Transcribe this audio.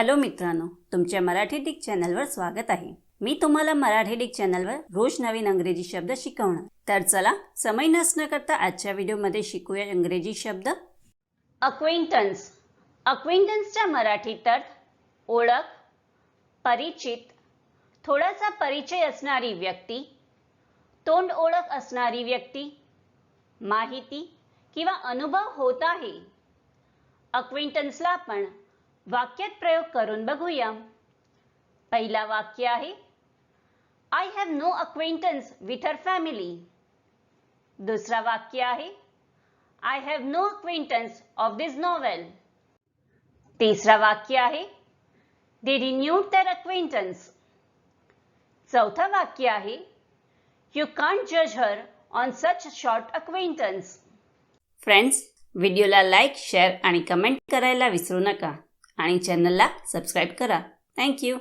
Hello मित्रांनो, तुमच्या Marathi Dick चॅनलवर स्वागत आहे। मी तुम्हाला मराठी डिक चॅनलवर रोज नवीन इंग्रजी शब्द शिकवणार। तर चला समय नसण्या करता आजच्या व्हिडिओमध्ये शिकूया इंग्रजी शब्द। अक्वेंटन्स। अक्वेंटन्सचा मराठीत अर्थ ओळख, परिचित, थोडासा परिचय असणारी व्यक्ती, तोंड ओळख असणारी व्यक्ती, माहिती किंवा अनुभव होत आहे। अक्वेंटन्सला आपण वाक्यात प्रयोग करून बघूया। पहिला वाक्य आहे I have no acquaintance with her family. दुसरा वाक्य आहे I have no acquaintance of this novel. तिसरा वाक्य आहे They renewed their acquaintance. चौथा वाक्य आहे You can't judge her on such short acquaintance. Friends, व्हिडिओला लाईक, शेअर आणि कमेंट करायला विसरू नका आणि चॅनलला सबस्क्राइब करा। Thank you.